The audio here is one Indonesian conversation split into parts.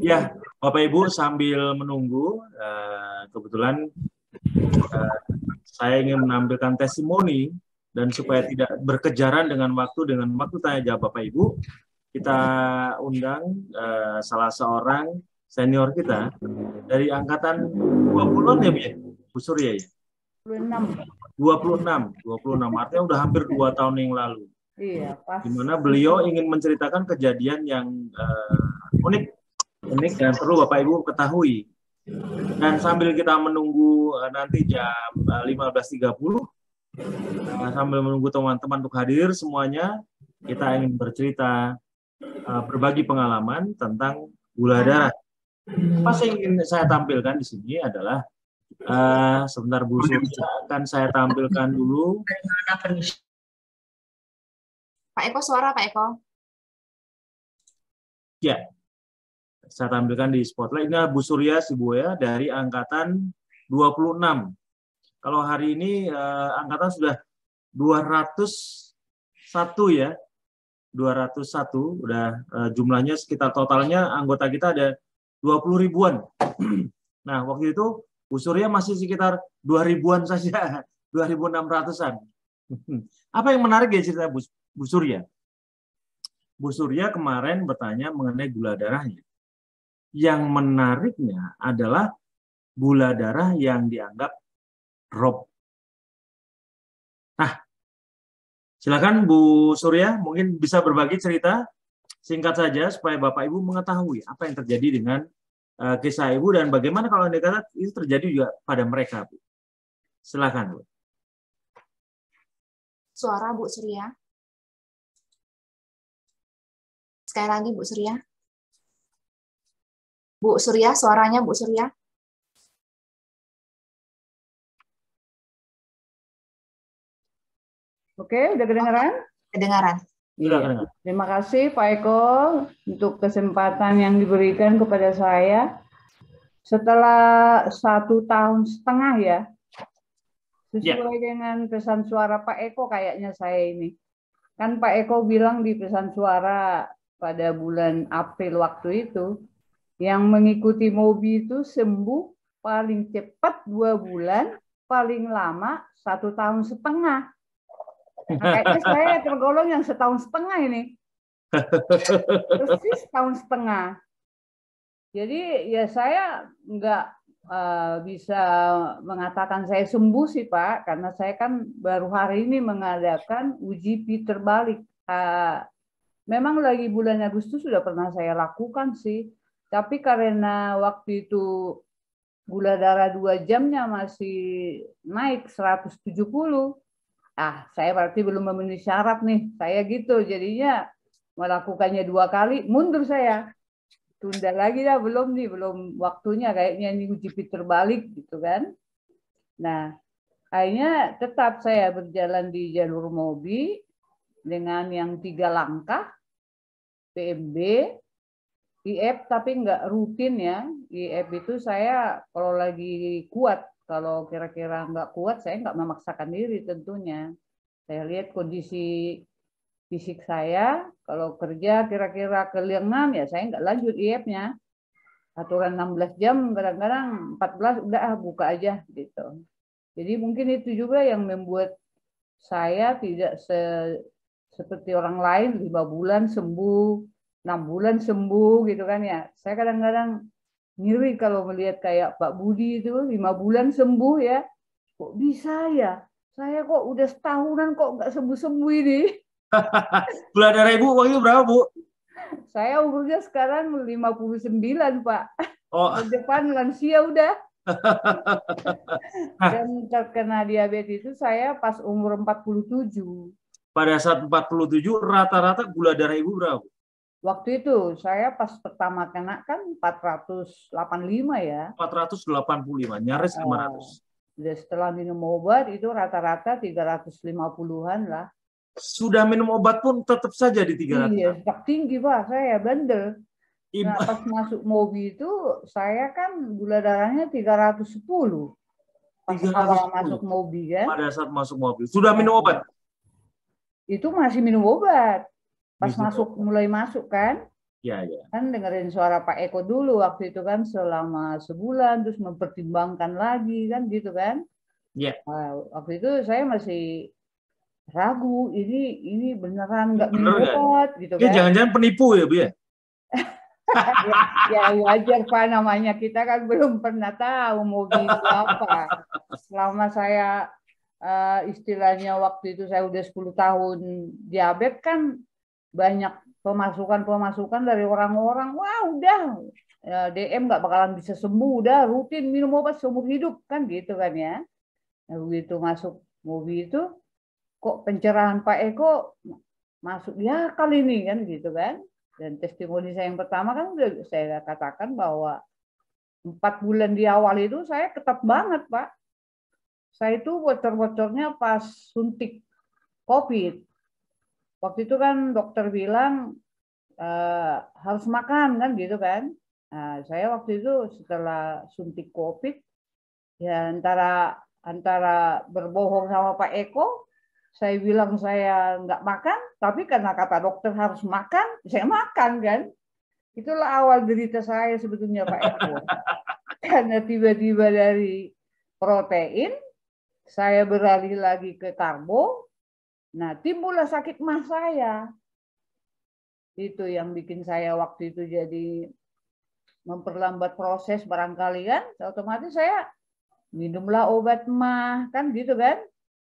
Ya, Bapak Ibu sambil menunggu, kebetulan saya ingin menampilkan testimoni dan supaya tidak berkejaran dengan waktu tanya jawab Bapak Ibu, kita undang salah seorang senior kita dari angkatan 20-an ya Bu ya? Bu Surya ya? 26. 26 artinya udah hampir 2 tahun yang lalu. Iya, pas. Di mana beliau ingin menceritakan kejadian yang unik dan perlu Bapak Ibu ketahui. Dan sambil kita menunggu nanti jam 15.30, sambil menunggu teman-teman untuk hadir semuanya, kita ingin bercerita, berbagi pengalaman tentang gula darah. Apa yang ingin saya tampilkan di sini adalah, sebentar Bu Surya akan saya tampilkan dulu. Pak Eko, suara Pak Eko. Ya, saya tampilkan di spotlight. Ini Bu Surya Sibuya dari angkatan 26. Kalau hari ini angkatan sudah 201 ya. 201 udah jumlahnya sekitar totalnya anggota kita ada 20 ribuan. Nah, waktu itu Bu Surya masih sekitar 2 ribuan saja, 2.600-an. Apa yang menarik ya cerita Bu Surya? Bu Surya kemarin bertanya mengenai gula darahnya. Yang menariknya adalah gula darah yang dianggap drop. Nah, silakan Bu Surya, mungkin bisa berbagi cerita singkat saja supaya Bapak Ibu mengetahui apa yang terjadi dengan kisah Ibu dan bagaimana kalau Anda kata itu terjadi juga pada mereka, Bu. Silakan, Bu. Suara Bu Surya. Sekali lagi Bu Surya. Bu Surya, suaranya Bu Surya. Oke, udah kedengaran? Kedengaran. Iya. Terima kasih Pak Eko untuk kesempatan yang diberikan kepada saya. Setelah 1,5 tahun ya, sesuai dengan pesan suara Pak Eko kayaknya saya ini. Kan Pak Eko bilang di pesan suara pada bulan April waktu itu, yang mengikuti MOBI itu sembuh paling cepat 2 bulan, paling lama 1,5 tahun. Nah, kayaknya saya tergolong yang 1,5 tahun ini. Persis 1,5 tahun. Jadi ya saya nggak bisa mengatakan saya sembuh sih Pak, karena saya kan baru hari ini mengadakan uji Peter balik. Memang lagi bulan Agustus sudah pernah saya lakukan sih, tapi karena waktu itu gula darah 2 jamnya masih naik 170, saya berarti belum memenuhi syarat nih, saya gitu, jadinya melakukannya 2 kali, mundur saya. Tunda lagi dah, belum waktunya kayaknya ini uji Peter balik gitu kan. Nah, akhirnya tetap saya berjalan di jalur MOBI dengan yang 3 langkah, PMB, IF tapi nggak rutin ya. IF itu saya kalau lagi kuat, kalau kira-kira nggak kuat saya nggak memaksakan diri tentunya. Saya lihat kondisi fisik saya, kalau kerja kira-kira ke 6 ya saya nggak lanjut IF-nya. Aturan 16 jam, kadang-kadang 14 udah buka aja gitu. Jadi mungkin itu juga yang membuat saya tidak seperti orang lain 5 bulan sembuh, 6 bulan sembuh gitu kan ya. Saya kadang-kadang ngiri kalau melihat kayak Pak Budi itu 5 bulan sembuh ya. Kok bisa ya? Saya kok udah setahunan kok nggak sembuh-sembuh ini. Gula darah Ibu waktu itu berapa, Bu? Saya umurnya sekarang 59, Pak. Oh. Di depan lansia udah. Dan terkena diabetes itu saya pas umur 47. Pada saat 47, rata-rata gula darah Ibu berapa? Waktu itu saya pas pertama kena kan 485 ya. 485, nyaris 500. Setelah minum obat itu rata-rata 350-an lah. Sudah minum obat pun tetap saja di 300. Iya, tinggi Pak, saya bandel. Nah, pas masuk MOBI itu saya kan gula darahnya 310. Pas awal masuk MOBI kan. Pada saat masuk MOBI. Sudah minum obat? Itu masih minum obat. Pas mulai masuk kan. Ya, ya. Kan dengerin suara Pak Eko dulu waktu itu kan selama sebulan, terus mempertimbangkan lagi kan gitu kan. Ya. Nah, waktu itu saya masih ragu, ini beneran nggak minum Bener nggak? obat gitu Ya, kan. jangan-jangan penipu ya, Bu ya? Ya wajar Pak, namanya kita kan belum pernah tahu mau itu apa. Selama saya istilahnya waktu itu saya udah 10 tahun diabetes kan banyak pemasukan dari orang-orang, wah udah DM nggak bakalan bisa sembuh, udah rutin minum obat seumur hidup kan gitu kan ya. Nah, begitu masuk mobil itu kok pencerahan Pak Eko masuk ya kali ini kan gitu kan. Dan testimoni saya yang pertama kan udah saya katakan bahwa 4 bulan di awal itu saya ketat banget Pak. Saya itu bocor-bocornya pas suntik COVID. Waktu itu kan dokter bilang harus makan kan gitu kan. Nah, saya waktu itu setelah suntik COVID ya antara berbohong sama Pak Eko, saya bilang saya nggak makan, tapi karena kata dokter harus makan, saya makan kan. Itulah awal derita saya sebetulnya Pak Eko. Karena tiba-tiba dari protein, saya beralih lagi ke karbo, nah timbullah sakit mah saya. Itu yang bikin saya waktu itu jadi memperlambat proses barangkali kan, otomatis saya minumlah obat mah kan gitu kan.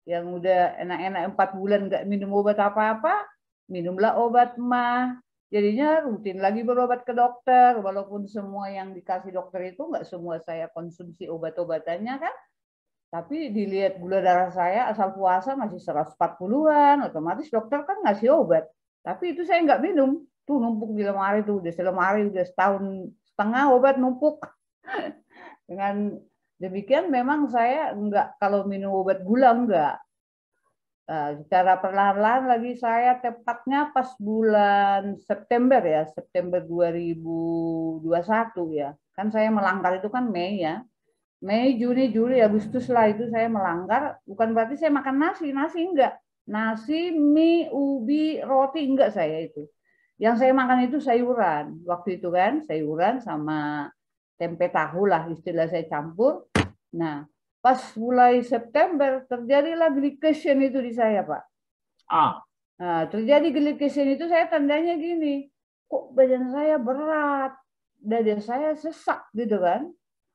Yang udah enak-enak 4 bulan nggak minum obat apa-apa, minumlah obat mah. Jadinya rutin lagi berobat ke dokter, walaupun semua yang dikasih dokter itu nggak semua saya konsumsi obat-obatannya kan. Tapi dilihat gula darah saya asal puasa masih 140-an, otomatis dokter kan ngasih obat. Tapi itu saya nggak minum, tuh numpuk di lemari tuh, udah selemari udah setahun setengah obat numpuk. Dengan demikian memang saya enggak kalau minum obat gula enggak. Secara perlahan-lahan lagi saya tepatnya pas bulan September ya, September 2021 ya. Kan saya melanggar itu kan Mei ya. Mei, Juni, Juli, Agustus lah itu saya melanggar. Bukan berarti saya makan nasi enggak. Nasi, mie, ubi, roti enggak saya itu. Yang saya makan itu sayuran. Waktu itu kan sayuran sama tempe tahu lah istilah saya campur. Nah, pas mulai September terjadilah glycation itu di saya, Pak. Nah, terjadi glycation itu saya tandanya gini, kok badan saya berat, dada saya sesak gitu kan.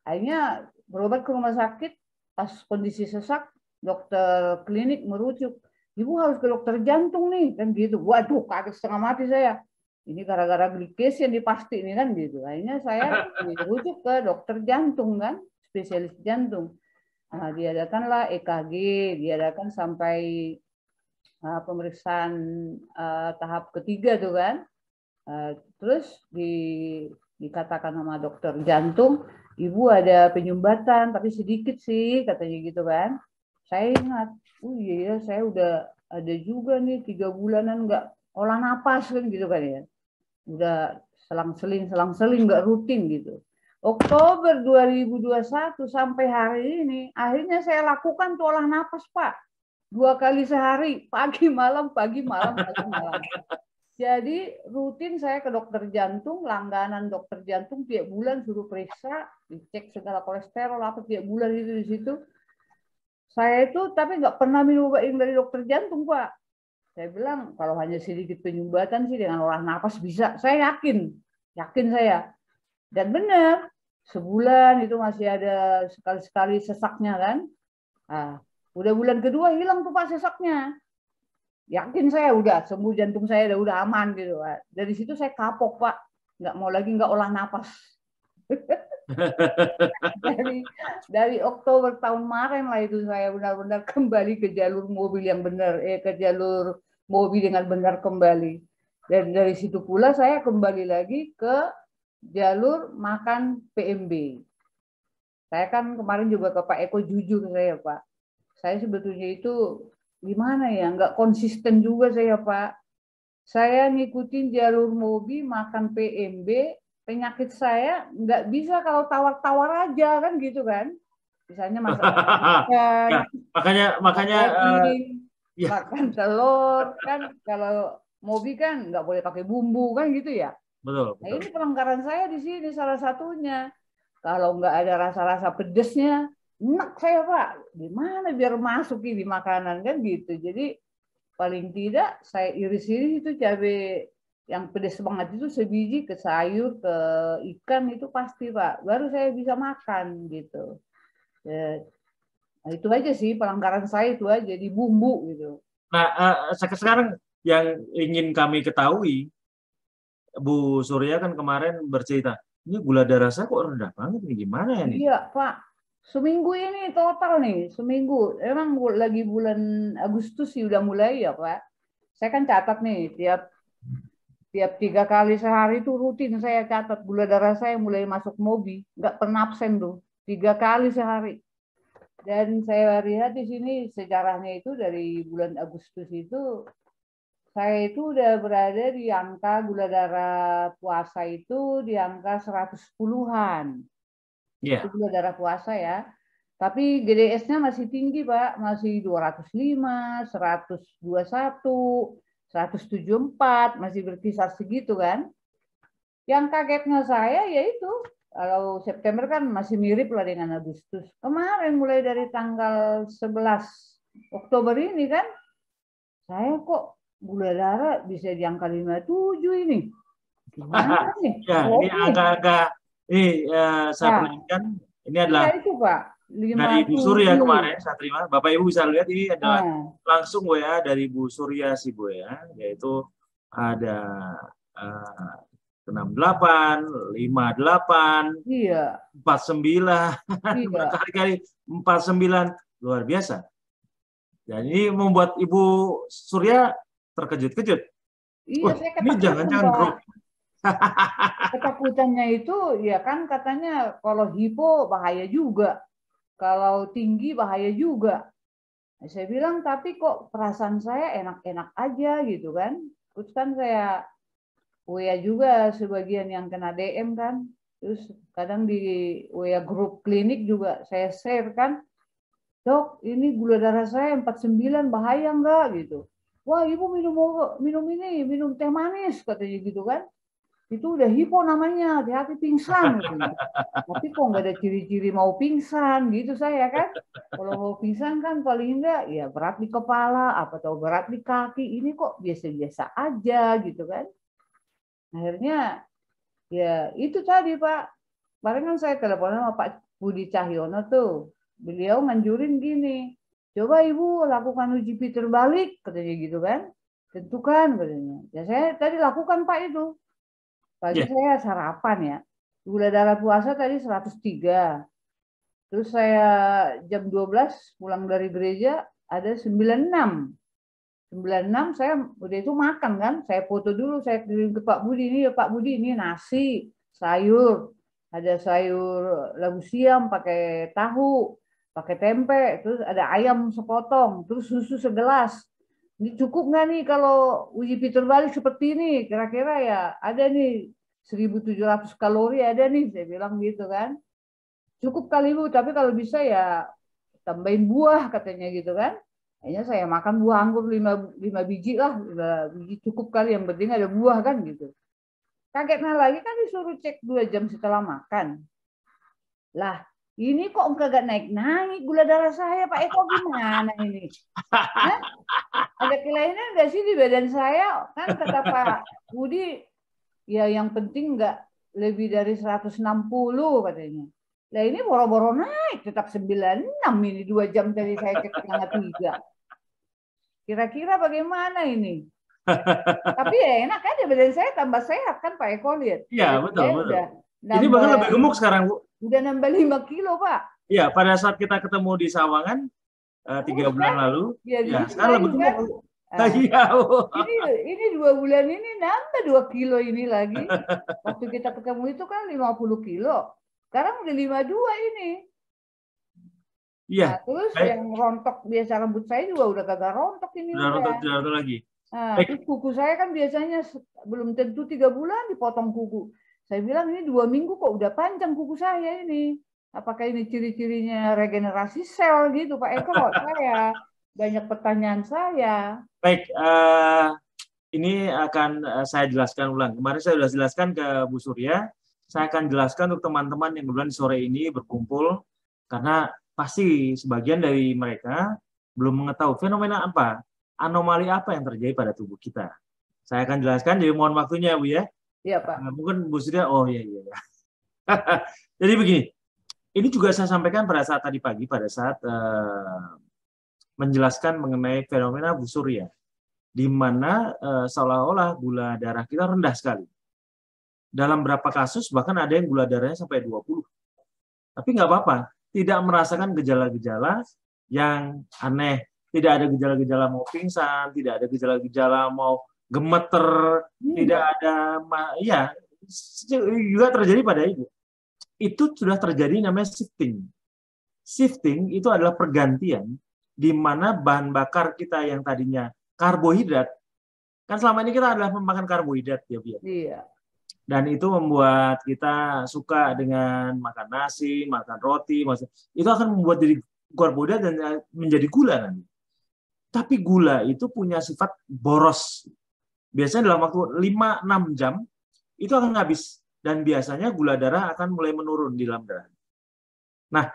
Akhirnya berobat ke rumah sakit, pas kondisi sesak, dokter klinik merujuk, ibu harus ke dokter jantung nih, kan gitu. Waduh, kaget setengah mati saya. Ini gara-gara glycation dipasti ini kan gitu. Akhirnya saya dirujuk ke dokter jantung kan, spesialis jantung. Nah, diadakanlah EKG, diadakan sampai pemeriksaan tahap ketiga tuh kan. Terus dikatakan sama dokter jantung, ibu ada penyumbatan tapi sedikit sih katanya gitu kan. Saya ingat, oh iya saya udah ada juga nih 3 bulanan nggak olah napas kan gitu kan ya. Udah selang-seling nggak rutin gitu. Oktober 2021 sampai hari ini akhirnya saya lakukan tuh olah napas Pak. 2 kali sehari, pagi malam, pagi malam, pagi malam. Jadi rutin saya ke dokter jantung, langganan dokter jantung tiap bulan suruh periksa, dicek segala kolesterol apa tiap bulan itu di situ. Saya itu tapi nggak pernah minum obat dari dokter jantung Pak. Saya bilang kalau hanya sedikit penyumbatan sih dengan olah napas bisa. Saya yakin saya. Dan benar, sebulan itu masih ada sekali-sekali sesaknya kan. Nah, udah bulan kedua hilang tuh Pak sesaknya. Yakin saya udah sembuh, jantung saya udah aman gitu Pak. Dari situ saya kapok Pak, nggak olah napas. dari Oktober tahun kemarin lah itu saya benar-benar kembali ke jalur mobil yang benar, ke jalur mobil dengan benar kembali. Dan dari situ pula saya kembali lagi ke jalur makan PMB. Saya kan kemarin juga ke Pak Eko jujur saya Pak. Saya sebetulnya itu gimana ya, nggak konsisten juga saya Pak. Saya ngikutin jalur mobil makan PMB, penyakit saya nggak bisa kalau tawar-tawar aja kan gitu kan. Misalnya masakan, ya, makanya makan telur kan, kalau mobil kan nggak boleh pakai bumbu kan gitu ya. betul, Nah, betul. ini pelanggaran saya di sini salah satunya. Kalau nggak ada rasa-rasa pedesnya, enak saya Pak. Gimana biar masuk di makanan kan gitu. Jadi paling tidak saya iris-iris itu cabai yang pedes banget itu sebiji ke sayur, ke ikan itu pasti Pak. Baru saya bisa makan gitu. Ya, nah, itu aja sih pelanggaran saya itu aja di bumbu gitu. Nah, sekarang yang ingin kami ketahui, Bu Surya kan kemarin bercerita, ini gula darah saya kok rendah banget nih, gimana ya nih? Iya Pak, seminggu ini total nih, seminggu. Emang lagi bulan Agustus sih udah mulai ya Pak. Saya kan catat nih tiap tiap 3 kali sehari itu rutin saya catat gula darah saya mulai masuk mobi, nggak pernah absen tuh 3 kali sehari. Dan saya lihat di sini sejarahnya itu dari bulan Agustus itu saya itu udah berada di angka gula darah puasa itu di angka 110-an. Itu Iya. gula darah puasa ya. Tapi GDS-nya masih tinggi, Pak. Masih 205, 121, 174, masih berkisar segitu kan. Yang kagetnya saya yaitu kalau September kan masih mirip lah dengan Agustus. Kemarin mulai dari tanggal 11 Oktober ini kan, saya kok gula darah bisa di angka 57 ini. Gimana nih? Ya, ini angka-angka ini saya Ya, perlihatkan. Ini iya adalah itu Pak, dari Bu Surya 57. kemarin saya terima. Bapak Ibu bisa lihat ini adalah Nah, langsung WA dari Bu Surya Sibo ya, yaitu ada 68, 58, iya, 49, iya. berkali-kali 49, luar biasa. Dan ini membuat Ibu Surya terkejut-kejut. Iya, Wah, saya ini ketakutan, jangan-jangan Pak. drop. Ketakutannya itu, ya kan katanya kalau hipo bahaya juga. Kalau tinggi bahaya juga. Nah, saya bilang, tapi kok perasaan saya enak-enak aja gitu kan. Terus kan saya WA juga sebagian yang kena DM kan. Terus kadang di WA grup klinik juga saya share kan. Dok, ini gula darah saya 49, bahaya enggak gitu. Wah, ibu minum ini, minum teh manis katanya gitu kan. Itu udah hipo namanya, hati-hati pingsan katanya. Tapi kok nggak ada ciri-ciri mau pingsan gitu saya kan. Kalau mau pingsan kan paling enggak ya berat di kepala, apa tahu berat di kaki. Ini kok biasa-biasa aja gitu kan. Akhirnya ya itu tadi Pak. Kemarin kan saya telepon sama Pak Budi Cahyono tuh. Beliau nganjurin gini, coba Ibu lakukan uji Peter balik, katanya gitu kan. Tentukan katanya. Ya saya tadi lakukan Pak itu. Pagi Ya, saya sarapan ya. Gula darah puasa tadi 103. Terus saya jam 12 pulang dari gereja ada 96. 96 saya udah itu makan kan. Saya foto dulu, saya kirim ke Pak Budi. Ini ya Pak Budi, ini nasi, sayur. Ada sayur labu siam pakai tahu, pakai tempe, terus ada ayam sepotong, terus susu segelas. Ini cukup nggak nih kalau uji Peter balik seperti ini? Kira-kira ya ada nih 1.700 kalori ada nih, saya bilang gitu kan. Cukup kali Bu, tapi kalau bisa ya tambahin buah katanya gitu kan. Kayaknya saya makan buah anggur 5 biji lah, 5 biji cukup kali, yang penting ada buah kan gitu. Kagetnya lagi kan disuruh cek 2 jam setelah makan. Lah, ini kok kagak naik-naik gula darah saya, Pak Eko, gimana ini? Hah? Ada kelainan nggak sih di badan saya? Kan kata Pak Budi, ya yang penting nggak lebih dari 160 katanya. Nah ini boro-boro naik, tetap 96 ini 2 jam tadi saya cek setengah 3. Kira-kira bagaimana ini? Tapi ya enak aja, badan saya tambah sehat kan Pak Eko, lihat. iya, Badan betul, saya betul. udah Ini bahkan nambah lebih gemuk sekarang, Bu. udah nambah 5 kilo Pak. Iya, pada saat kita ketemu di Sawangan 3 Kurus bulan kan? lalu, Ya ya dikit sekarang lebih lagi gemuk, kan? Bu. Nah, Iya, Bu. ini 2 bulan ini nambah 2 kilo ini lagi. Waktu kita ketemu itu kan 50 kilo. Sekarang udah 52 ini. Iya, Nah, terus baik. yang rontok biasa rambut saya juga udah kagak rontok ini Sudah udah. rontok lagi. Nah, Baik, terus kuku saya kan biasanya belum tentu 3 bulan dipotong kuku. Saya bilang ini 2 minggu kok udah panjang kuku saya ini. Apakah ini ciri-cirinya regenerasi sel gitu Pak Eko? Saya banyak pertanyaan saya. baik. ini akan saya jelaskan ulang. Kemarin saya sudah jelaskan ke Bu Surya. Saya akan jelaskan untuk teman-teman yang kebetulan sore ini berkumpul, karena pasti sebagian dari mereka belum mengetahui fenomena apa, anomali apa yang terjadi pada tubuh kita. Saya akan jelaskan, jadi mohon waktunya Bu ya. Iya Pak. Mungkin Bu Surya, oh iya. Jadi begini, ini juga saya sampaikan pada saat tadi pagi, pada saat menjelaskan mengenai fenomena Bu Surya, di mana seolah-olah gula darah kita rendah sekali. Dalam beberapa kasus bahkan ada yang gula darahnya sampai 20. Tapi nggak apa-apa, tidak merasakan gejala-gejala yang aneh. Tidak ada gejala-gejala mau pingsan, tidak ada gejala-gejala mau gemeter, tidak ada, ya juga terjadi pada ibu. Itu sudah terjadi namanya shifting. Shifting itu adalah pergantian di mana bahan bakar kita yang tadinya karbohidrat, kan selama ini kita adalah memakan karbohidrat ya, Bu. Iya. Dan itu membuat kita suka dengan makan nasi, makan roti, itu akan membuat jadi karbohidrat dan menjadi gula nanti. Tapi gula itu punya sifat boros. Biasanya dalam waktu 5-6 jam itu akan habis, dan biasanya gula darah akan mulai menurun di dalam darah. Nah,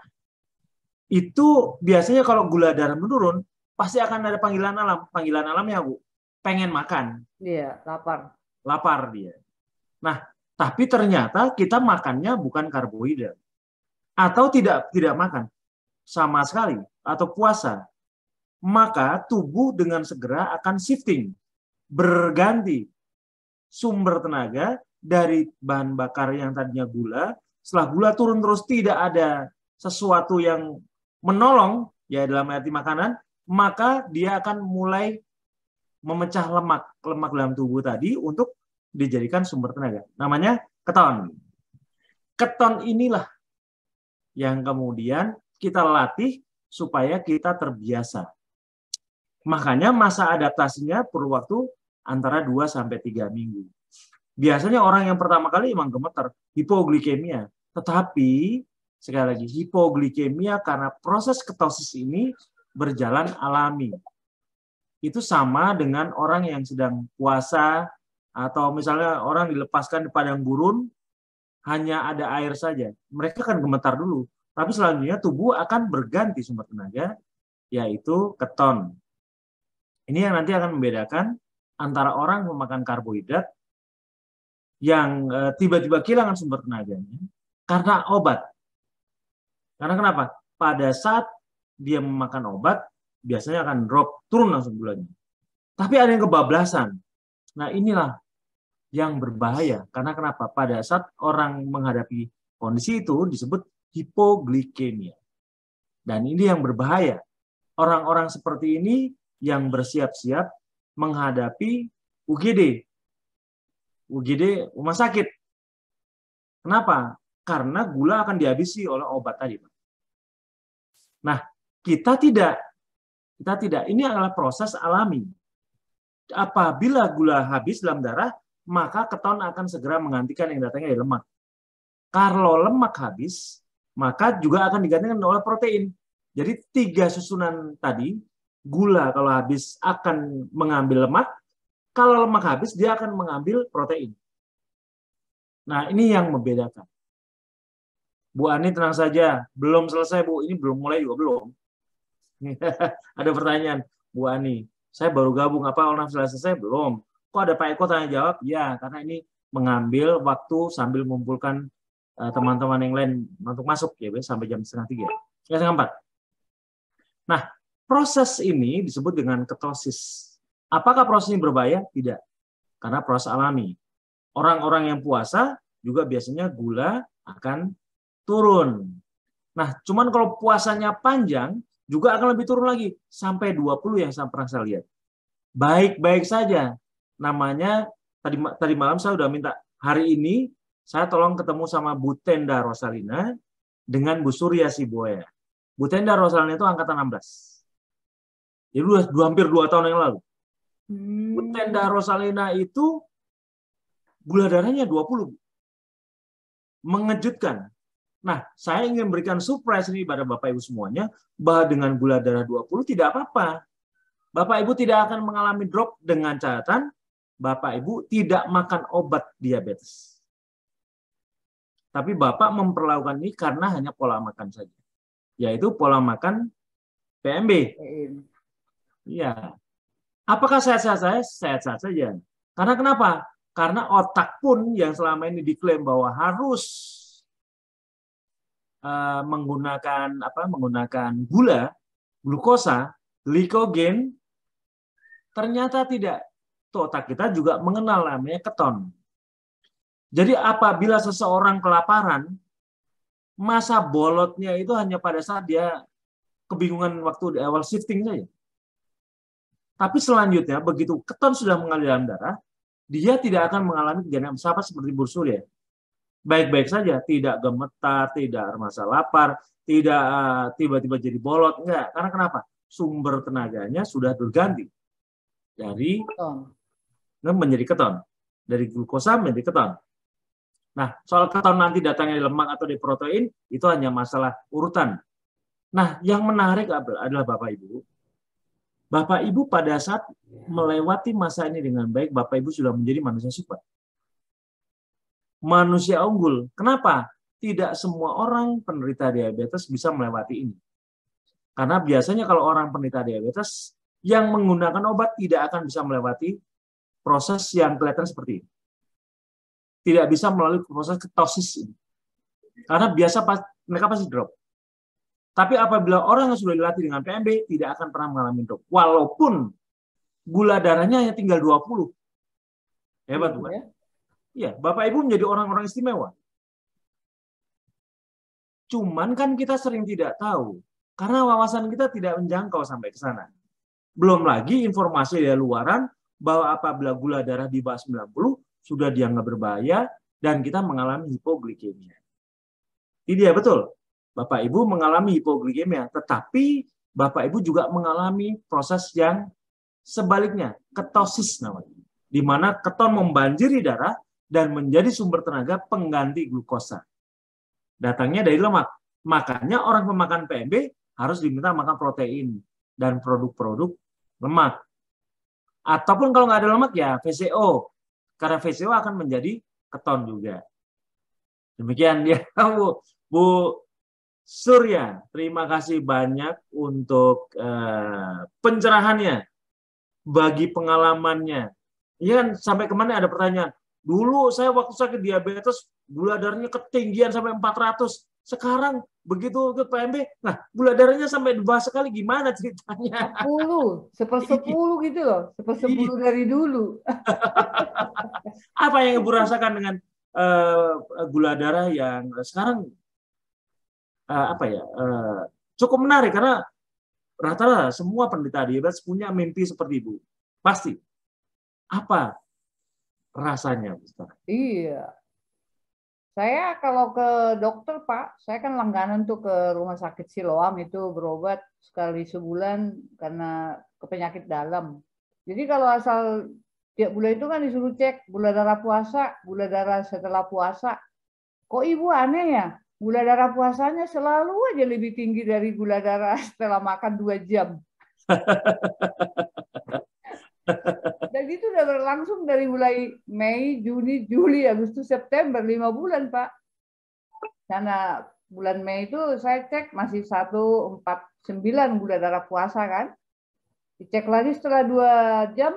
itu biasanya kalau gula darah menurun, pasti akan ada panggilan alam. Panggilan alamnya, Bu, pengen makan. Iya, lapar. Lapar dia. Nah, tapi ternyata kita makannya bukan karbohidrat. Atau tidak makan sama sekali, atau puasa. Maka tubuh dengan segera akan shifting, berganti sumber tenaga dari bahan bakar yang tadinya gula. Setelah gula turun terus, tidak ada sesuatu yang menolong, ya dalam arti makanan, maka dia akan mulai memecah lemak dalam tubuh tadi untuk dijadikan sumber tenaga. Namanya keton. Keton inilah yang kemudian kita latih supaya kita terbiasa. Makanya masa adaptasinya perlu waktu antara 2-3 minggu. Biasanya orang yang pertama kali emang gemeter, hipoglikemia. Tetapi sekali lagi, hipoglikemia karena proses ketosis ini berjalan alami. Itu sama dengan orang yang sedang puasa, atau misalnya orang dilepaskan di padang gurun, hanya ada air saja. Mereka akan gemetar dulu. Tapi selanjutnya tubuh akan berganti sumber tenaga, yaitu keton. Ini yang nanti akan membedakan antara orang memakan karbohidrat yang tiba-tiba kehilangan sumber tenaganya karena obat. Karena kenapa? Pada saat dia memakan obat, biasanya akan drop, turun langsung gulanya. Tapi ada yang kebablasan. Nah, inilah yang berbahaya. Karena kenapa? Pada saat orang menghadapi kondisi itu disebut hipoglikemia. Dan ini yang berbahaya. Orang-orang seperti ini yang bersiap-siap menghadapi UGD. UGD rumah sakit. Kenapa? Karena gula akan dihabisi oleh obat tadi. Nah, kita tidak. Ini adalah proses alami. Apabila gula habis dalam darah, maka keton akan segera menggantikan yang datangnya dari lemak. Kalau lemak habis, maka juga akan digantikan oleh protein. Jadi 3 susunan tadi, gula kalau habis akan mengambil lemak, kalau lemak habis dia akan mengambil protein. Nah, ini yang membedakan. Bu Ani tenang saja, belum selesai Bu, ini belum mulai juga belum. Ada pertanyaan, Bu Ani, saya baru gabung, apa orang selesai? Belum. Kok ada Pak Eko tanya jawab? Ya, karena ini mengambil waktu sambil mengumpulkan teman-teman yang lain untuk masuk ya, sampai jam 2:30. Ya, 3:30. Nah, proses ini disebut dengan ketosis. Apakah proses ini berbahaya? Tidak. Karena proses alami. Orang-orang yang puasa juga biasanya gula akan turun. Nah, cuman kalau puasanya panjang, juga akan lebih turun lagi. Sampai 20 yang saya pernah saya lihat. Baik-baik saja. Namanya, tadi malam saya sudah minta, hari ini saya tolong ketemu sama Bu Tenda Rosalina dengan Bu Surya Siboya. Bu Tenda Rosalina itu angkatan 16. Jadi hampir 2 tahun yang lalu. Bu Tenda Rosalina itu gula darahnya 20. Mengejutkan. Nah, saya ingin berikan surprise ini pada Bapak Ibu semuanya, bahwa dengan gula darah 20 tidak apa-apa. Bapak Ibu tidak akan mengalami drop dengan catatan Bapak Ibu tidak makan obat diabetes. Tapi Bapak memperlakukan ini karena hanya pola makan saja. Yaitu pola makan PMB. Iya. Apakah sehat-sehat saya? Sehat-sehat saja. Karena kenapa? Karena otak pun yang selama ini diklaim bahwa harus menggunakan gula, glukosa, glikogen, ternyata tidak. Tuh, otak kita juga mengenal namanya keton. Jadi apabila seseorang kelaparan, masa bolotnya itu hanya pada saat dia kebingungan waktu di awal shifting saja. Tapi selanjutnya, begitu keton sudah mengalir dalam darah, dia tidak akan mengalami kejadian apa seperti Bu Surya. Baik-baik saja, tidak gemetar, tidak merasa lapar, tidak tiba-tiba jadi bolot, enggak. Karena kenapa? Sumber tenaganya sudah berganti dari menjadi keton, dari glukosa menjadi keton. Nah, soal keton nanti datangnya di lemak atau di protein itu hanya masalah urutan. Nah, yang menarik adalah Bapak Ibu. Bapak Ibu pada saat melewati masa ini dengan baik, Bapak Ibu sudah menjadi manusia super. Manusia unggul. Kenapa? Tidak semua orang penderita diabetes bisa melewati ini. Karena biasanya kalau orang penderita diabetes yang menggunakan obat tidak akan bisa melewati proses yang kelihatan seperti ini. Tidak bisa melalui proses ketosis ini. Karena biasa mereka pasti drop. Tapi apabila orang yang sudah dilatih dengan PMB tidak akan pernah mengalami drop. Walaupun gula darahnya hanya tinggal 20. Hebat, bukan? Iya, Bapak Ibu menjadi orang-orang istimewa. Cuman kan kita sering tidak tahu. Karena wawasan kita tidak menjangkau sampai ke sana. Belum lagi informasi dari luaran bahwa apabila gula darah di bawah 90 sudah dianggap berbahaya dan kita mengalami hipoglikemia. Ini dia betul. Bapak Ibu mengalami hipoglikemia, tetapi Bapak Ibu juga mengalami proses yang sebaliknya, ketosis namanya. Di mana keton membanjiri darah dan menjadi sumber tenaga pengganti glukosa. Datangnya dari lemak. Makanya orang pemakan PMB harus diminta makan protein dan produk-produk lemak. Ataupun kalau nggak ada lemak ya VCO. Karena VCO akan menjadi keton juga. Demikian dia, Bu Surya. Terima kasih banyak untuk pencerahannya, bagi pengalamannya. Iya kan, sampai kemana ada pertanyaan. Dulu saya waktu sakit diabetes, gula darahnya ketinggian sampai 400. Sekarang begitu ke PMB, nah gula darahnya sampai dibahas sekali, gimana ceritanya? 10, 1/10 gitu loh, 1/10 dari dulu. Apa yang Ibu rasakan dengan gula darah yang sekarang cukup menarik karena rata-rata semua penderita diabetes punya mimpi seperti Ibu. Pasti. Apa rasanya sekarang? Iya. Saya kalau ke dokter, Pak, saya kan langganan tuh ke rumah sakit Siloam itu berobat sekali sebulan karena ke penyakit dalam. Jadi kalau asal tiap bulan itu kan disuruh cek gula darah puasa, gula darah setelah puasa. Kok Ibu aneh ya? Gula darah puasanya selalu aja lebih tinggi dari gula darah setelah makan 2 jam. Dan itu udah berlangsung dari mulai Mei, Juni, Juli, Agustus, September, 5 bulan, Pak. Karena bulan Mei itu saya cek masih 149 gula darah puasa kan. Dicek lagi setelah 2 jam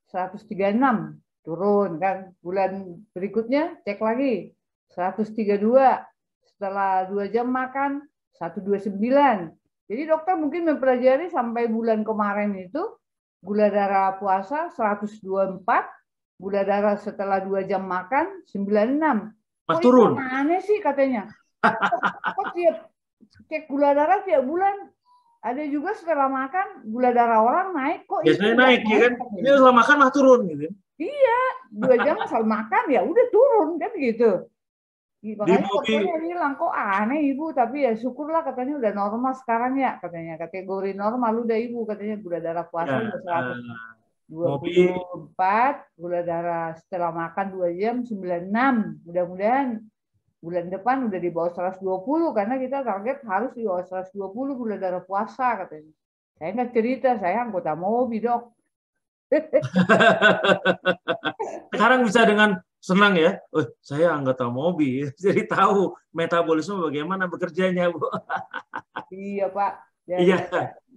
136 turun kan. Bulan berikutnya cek lagi 132. Setelah 2 jam makan 129. Jadi dokter mungkin mempelajari sampai bulan kemarin itu gula darah puasa 124, gula darah setelah 2 jam makan 96. Pas turun. Aneh sih katanya. Kok tiap cek gula darah tiap bulan ada juga setelah makan gula darah orang naik kok. Biasanya naik ya kan? Ini setelah makan mah turun gitu. Iya, 2 jam asal makan ya udah turun kan gitu. Makanya dokternya bilang kok aneh Ibu, tapi ya syukurlah katanya udah normal sekarang ya katanya, kategori normal udah Ibu katanya gula darah puasa udah 124, gula darah setelah makan 2 jam 96. Mudah-mudahan bulan depan udah di bawah 120 karena kita target harus di bawah 120 gula darah puasa katanya. Saya nggak cerita, saya anggota MOBI dok. Sekarang bisa dengan senang ya, oh, saya anggota mobil, jadi tahu metabolisme bagaimana bekerjanya, Bu. Iya Pak. Dan Iya.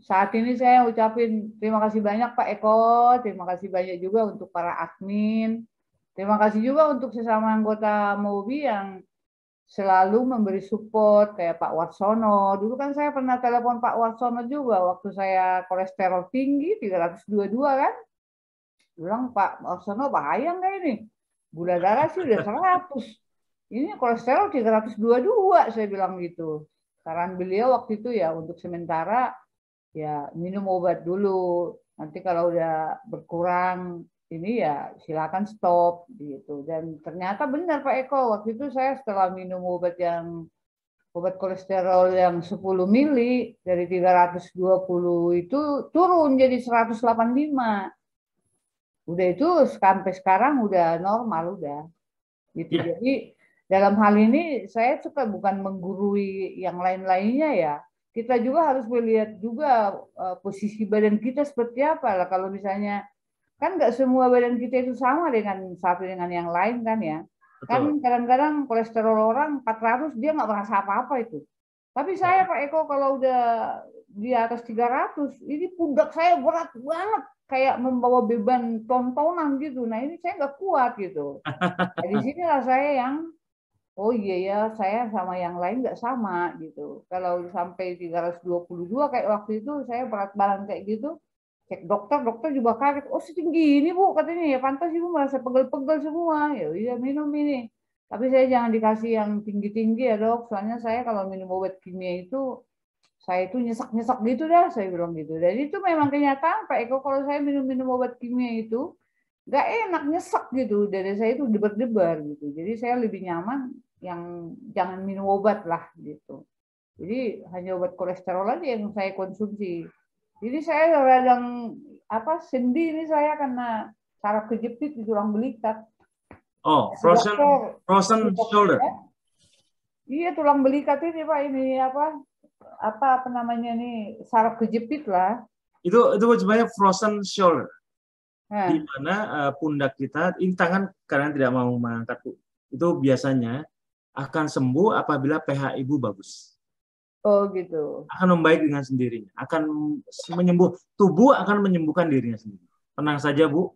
saat ini saya ucapin terima kasih banyak Pak Eko, terima kasih banyak juga untuk para admin, terima kasih juga untuk sesama anggota MOBI yang selalu memberi support kayak Pak Warsono. Dulu kan saya pernah telepon Pak Warsono juga waktu saya kolesterol tinggi 322 kan. Bilang Pak Warsono bahaya nggak ini? Gula darah sih udah 100. Ini kolesterol 322 saya bilang gitu. Saran beliau waktu itu ya untuk sementara ya minum obat dulu. Nanti kalau udah berkurang ini ya silakan stop gitu. Dan ternyata benar Pak Eko, waktu itu saya setelah minum obat kolesterol yang 10 mili dari 320 itu turun jadi 185. Udah itu sampai sekarang udah normal udah. Gitu. Ya. Jadi dalam hal ini saya suka bukan menggurui yang lain-lainnya ya. Kita juga harus melihat juga posisi badan kita seperti apa lah. Kalau misalnya kan nggak semua badan kita itu sama dengan satu dengan yang lain kan ya. Betul. Kan kadang-kadang kolesterol orang 400 dia nggak merasa apa-apa itu. Tapi saya Pak Eko kalau udah di atas 300 ini pundak saya berat banget kayak membawa beban tontonan gitu. Nah ini saya nggak kuat gitu. Nah, di sinilah saya yang oh iya ya saya sama yang lain nggak sama gitu. Kalau sampai 322 kayak waktu itu saya berat badan kayak gitu. Cek dokter juga kaget, oh setinggi ini Bu, katanya ya pantas Ibu merasa pegel-pegel semua, ya iya minum ini. Tapi saya jangan dikasih yang tinggi-tinggi ya Dok, soalnya saya kalau minum obat kimia itu, saya itu nyesek-nyesek gitu dah, saya bilang gitu. Jadi itu memang kenyataan Pak Eko, kalau saya minum obat kimia itu, nggak enak, nyesek gitu, dari saya itu debar-debar gitu. Jadi saya lebih nyaman yang jangan minum obat lah gitu. Jadi hanya obat kolesterol aja yang saya konsumsi. Jadi saya radang sendi ini saya karena saraf kejepit di tulang belikat. Oh, frozen shoulder. Iya tulang belikat ini Pak ini apa namanya nih saraf kejepit lah. Itu sebenarnya frozen shoulder. Nah. Di mana pundak kita, ini tangan karena tidak mau mengangkat, itu biasanya akan sembuh apabila pH ibu bagus. Oh gitu. Akan membaik dengan sendirinya, akan tubuh akan menyembuhkan dirinya sendiri. Tenang saja Bu.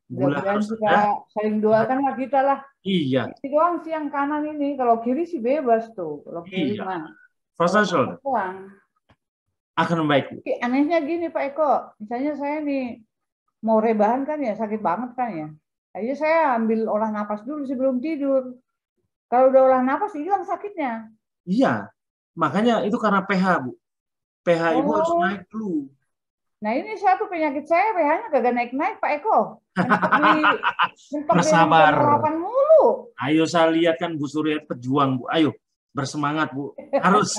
Gula harus kita saling doakan lah kita lah. Iya. Ini doang sih yang kanan ini, kalau kiri sih bebas tuh. Kalau kiri mah. Frozen shoulder. Akan membaik. Anehnya gini Pak Eko, misalnya saya nih mau rebahan kan ya sakit banget kan ya. Akhirnya saya ambil olah napas dulu sebelum tidur. Kalau udah olah napas hilang sakitnya. Iya. Makanya itu karena pH, Bu. pH ibu harus naik dulu. Nah ini satu penyakit saya pH-nya kagak naik-naik Pak Eko. Bersabar. Mulu. Ayo saya lihat kan Bu Surya pejuang Bu. Ayo bersemangat Bu. Harus.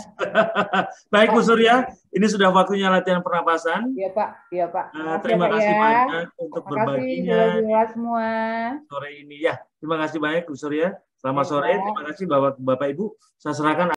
Baik Bu Surya, ini sudah waktunya latihan pernapasan. Iya Pak, iya Pak. Terima kasih banyak untuk berbaginya semua. Sore ini ya. Terima kasih banyak Bu Surya. Selamat sore. Terima kasih Bapak Ibu. Saya serahkan